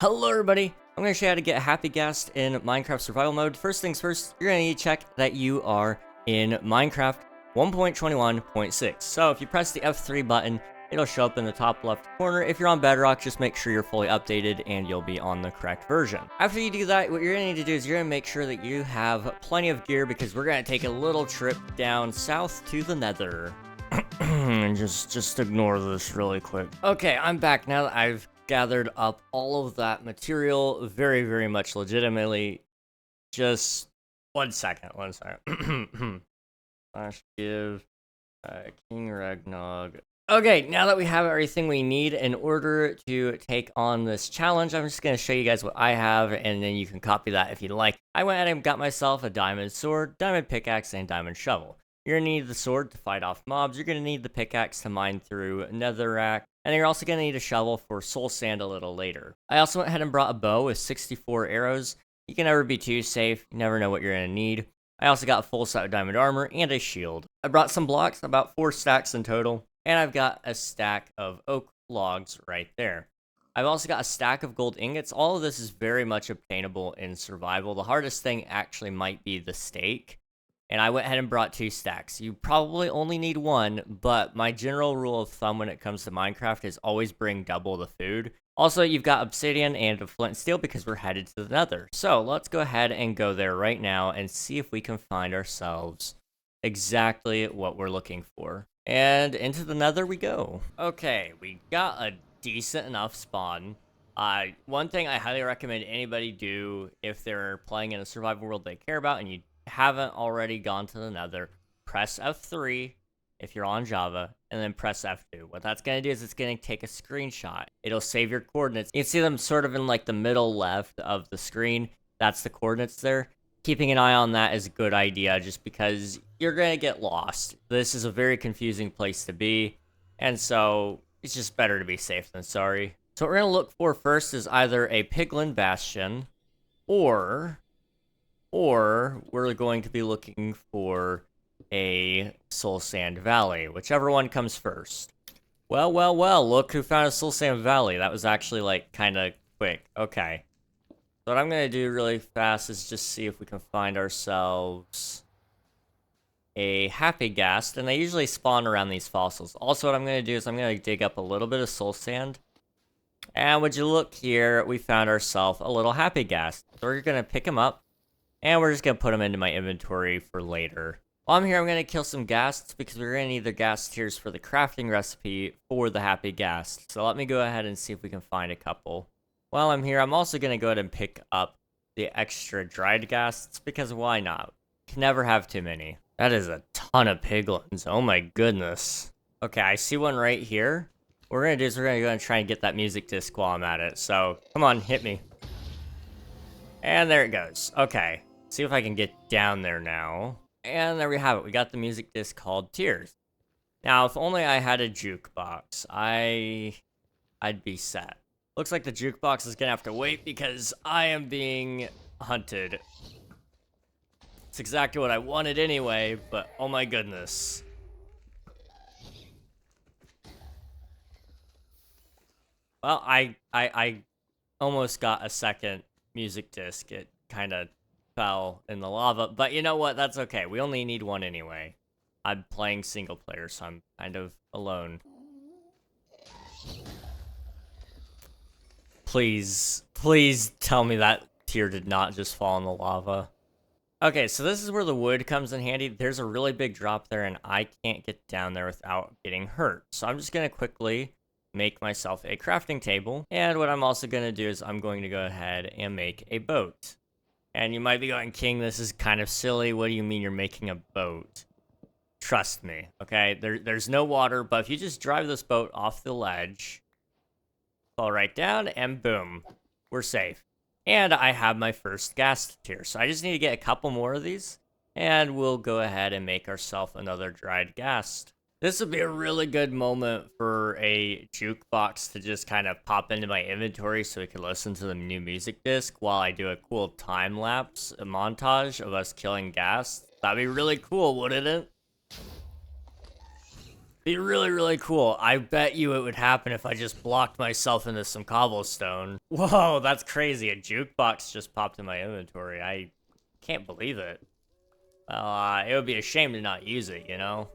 Hello everybody, I'm going to show you how to get a happy ghast in Minecraft survival mode. First things first, you're going to need to check that you are in Minecraft 1.21.6. So if you press the F3 button, it'll show up in the top left corner. If you're on Bedrock, just make sure you're fully updated and you'll be on the correct version. After you do that, what you're going to need to do is you're going to make sure that you have plenty of gear because we're going to take a little trip down south to the Nether. just ignore this really quick. Okay, I'm back now that I've gathered up all of that material very much legitimately. Just one second. Slash give KingRegNog. Okay, now that we have everything we need in order to take on this challenge, I'm just going to show you guys what I have, and then you can copy that if you'd like. I went ahead and got myself a diamond sword, diamond pickaxe, and diamond shovel. You're going to need the sword to fight off mobs, you're going to need the pickaxe to mine through netherrack, and you're also going to need a shovel for soul sand a little later. I also went ahead and brought a bow with 64 arrows. You can never be too safe, you never know what you're going to need. I also got a full set of diamond armor and a shield. I brought some blocks, about 4 stacks in total, and I've got a stack of oak logs right there. I've also got a stack of gold ingots. All of this is very much obtainable in survival. The hardest thing actually might be the steak. And I went ahead and brought 2 stacks. You probably only need 1, but my general rule of thumb when it comes to Minecraft is always bring double the food. Also, you've got obsidian and a flint and steel because we're headed to the Nether. So let's go ahead and go there right now and see if we can find ourselves exactly what we're looking for. And into the Nether we go. Okay, we got a decent enough spawn. One thing I highly recommend anybody do if they're playing in a survival world they care about and you haven't already gone to the Nether, press F3 if you're on Java, and then press F2. What that's going to do is it's going to take a screenshot. It'll save your coordinates. You can see them sort of in like the middle left of the screen. That's the coordinates there. Keeping an eye on that is a good idea just because you're going to get lost. This is a very confusing place to be, and so it's just better to be safe than sorry. So what we're going to look for first is either a Piglin bastion or we're going to be looking for a soul sand valley, whichever one comes first. Well, look who found a soul sand valley. That was actually like kind of quick. Okay, so what I'm gonna do really fast is just see if we can find ourselves a happy ghast, and they usually spawn around these fossils. Also, what I'm gonna do is I'm gonna dig up a little bit of soul sand, and would you look here, we found ourselves a little happy ghast. So we're gonna pick him up, and we're just going to put them into my inventory for later. While I'm here, I'm going to kill some ghasts because we're going to need the ghast tears for the crafting recipe for the happy ghast. So let me go ahead and see if we can find a couple. While I'm here, I'm also going to go ahead and pick up the extra dried ghasts because why not? Can never have too many. That is a ton of piglins. Oh my goodness. Okay, I see one right here. What we're going to do is we're going to go and try and get that music disc while I'm at it. So come on, hit me. And there it goes. Okay. See if I can get down there now. And there we have it. We got the music disc called Tears. Now, if only I had a jukebox, I'd be set. Looks like the jukebox is gonna have to wait because I am being hunted. It's exactly what I wanted anyway, but oh my goodness. Well, I almost got a second music disc. It kind of fell in the lava, but you know what? That's okay. We only need one anyway. I'm playing single player, so I'm kind of alone. Please tell me that tear did not just fall in the lava. Okay, so this is where the wood comes in handy. There's a really big drop there, and I can't get down there without getting hurt. So I'm just gonna quickly make myself a crafting table, and what I'm also gonna do is I'm going to go ahead and make a boat. And you might be going, King, this is kind of silly. What do you mean you're making a boat? Trust me, okay? There's no water, but if you just drive this boat off the ledge, fall right down, and boom, we're safe. And I have my first ghast tier, so I just need to get a couple more of these, and we'll go ahead and make ourselves another dried ghast. This would be a really good moment for a jukebox to just kind of pop into my inventory so we can listen to the new music disc while I do a cool time-lapse montage of us killing ghast. That'd be really cool, wouldn't it? Be really, really cool. I bet you it would happen if I just blocked myself into some cobblestone. Whoa, that's crazy. A jukebox just popped in my inventory. I can't believe it. Well, it would be a shame to not use it, you know?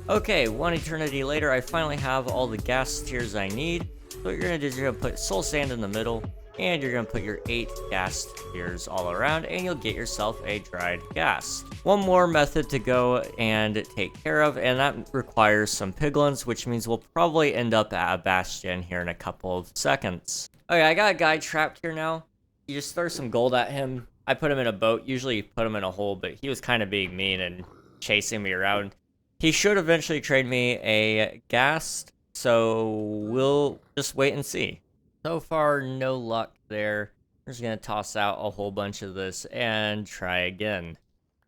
Okay, one eternity later, I finally have all the ghast tears I need. So what you're gonna do is you're gonna put soul sand in the middle, and you're gonna put your 8 ghast tears all around, and you'll get yourself a dried ghast. One more method to go and take care of, and that requires some piglins, which means we'll probably end up at a bastion here in a couple of seconds. Okay, I got a guy trapped here now. You just throw some gold at him. I put him in a boat. Usually you put him in a hole, but he was kind of being mean and chasing me around. He should eventually trade me a ghast, so we'll just wait and see. So far, no luck there. We're just gonna toss out a whole bunch of this and try again.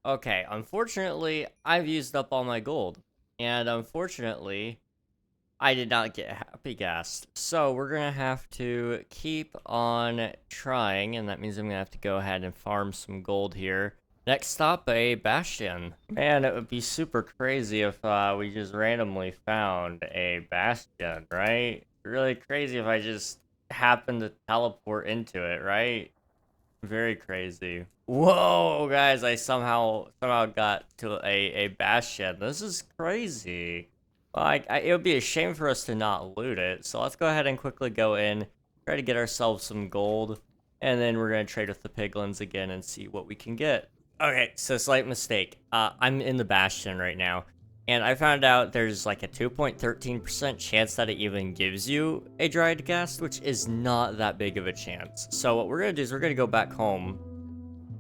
Okay, unfortunately, I've used up all my gold. And unfortunately, I did not get happy ghast. So we're gonna have to keep on trying, and that means I'm gonna have to go ahead and farm some gold here. Next stop, a bastion. Man, it would be super crazy if we just randomly found a bastion, right? Really crazy if I just happened to teleport into it, right? Very crazy. Whoa, guys, I somehow got to a bastion. This is crazy. Like, it would be a shame for us to not loot it. So let's go ahead and quickly go in, try to get ourselves some gold, and then we're gonna trade with the piglins again and see what we can get. Okay, so slight mistake. I'm in the bastion right now, and I found out there's like a 2.13% chance that it even gives you a dried ghast, which is not that big of a chance. So what we're gonna do is we're gonna go back home,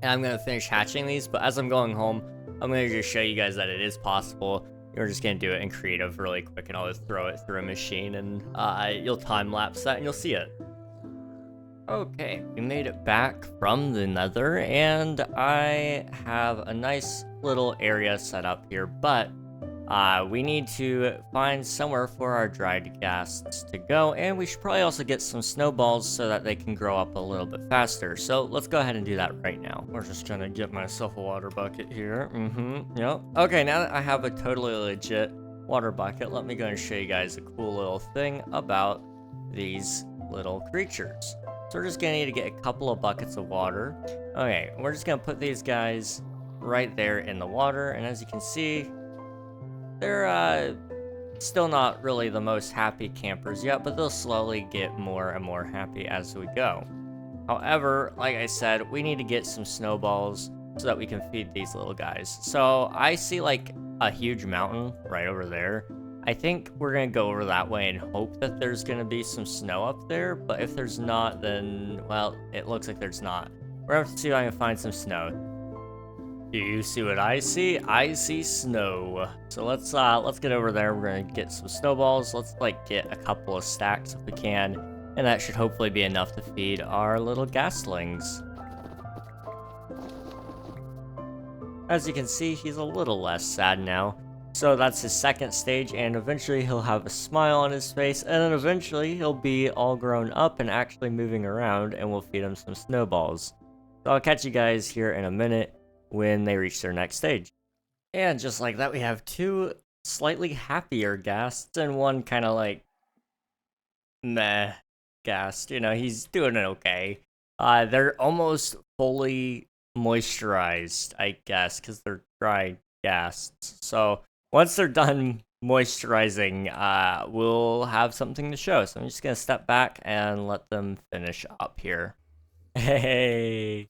and I'm gonna finish hatching these, but as I'm going home, I'm gonna just show you guys that it is possible. We're just gonna do it in creative really quick, and I'll just throw it through a machine, and you'll time-lapse that, and you'll see it. Okay, we made it back from the Nether, and I have a nice little area set up here, but we need to find somewhere for our dried ghasts to go, and we should probably also get some snowballs so that they can grow up a little bit faster. So let's go ahead and do that right now. We're just gonna get myself a water bucket here. Yep. Okay, now that I have a totally legit water bucket, let me go and show you guys a cool little thing about these little creatures. So we're just gonna need to get a couple of buckets of water. Okay, we're just gonna put these guys right there in the water, and as you can see, they're still not really the most happy campers yet, but they'll slowly get more and more happy as we go. However, like I said, we need to get some snowballs so that we can feed these little guys. So I see like a huge mountain right over there. I think we're gonna go over that way and hope that there's gonna be some snow up there, but if there's not, then, well, it looks like there's not. We're gonna have to see if I can find some snow. Do you see what I see? I see snow. So let's get over there. We're gonna get some snowballs. Let's like get a couple of stacks if we can, and that should hopefully be enough to feed our little Ghastlings. As you can see, he's a little less sad now. So that's his second stage, and eventually he'll have a smile on his face, and then eventually he'll be all grown up and actually moving around, and we'll feed him some snowballs. So I'll catch you guys here in a minute when they reach their next stage. And just like that, we have two slightly happier ghasts and one kind of like meh ghast. You know, he's doing it okay. They're almost fully moisturized, I guess, because they're dry ghasts. So once they're done moisturizing, we'll have something to show. So I'm just gonna step back and let them finish up here. Hey,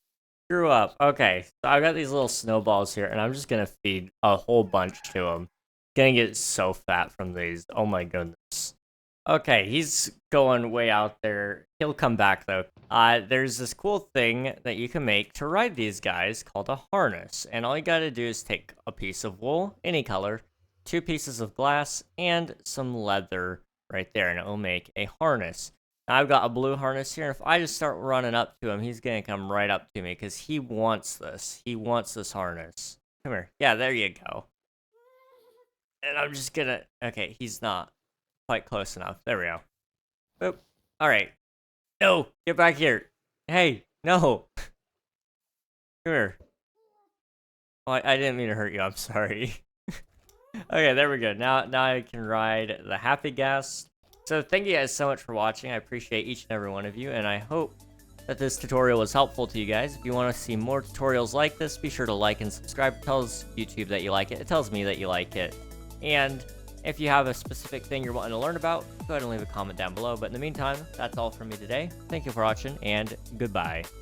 grew up. Okay, so I've got these little snowballs here, and I'm just gonna feed a whole bunch to him. Gonna get so fat from these. Oh my goodness. Okay, he's going way out there. He'll come back though. There's this cool thing that you can make to ride these guys called a harness. And all you gotta do is take a piece of wool, any color, 2 pieces of glass, and some leather. right there, and it will make a harness. Now I've got a blue harness here, and if I just start running up to him, he's gonna come right up to me because he wants this. He wants this harness. Come here. Yeah, there you go. And I'm just gonna... Okay, he's not quite close enough. There we go. Boop. Alright. No! Get back here! Hey! No! Come here. Oh, I didn't mean to hurt you. I'm sorry. Okay, there we go. Now I can ride the Happy Ghast. So thank you guys so much for watching. I appreciate each and every one of you, and I hope that this tutorial was helpful to you guys. If you want to see more tutorials like this, be sure to like and subscribe. It tells YouTube that you like it. It tells me that you like it. And if you have a specific thing you're wanting to learn about, go ahead and leave a comment down below. But in the meantime, that's all from me today. Thank you for watching, and goodbye.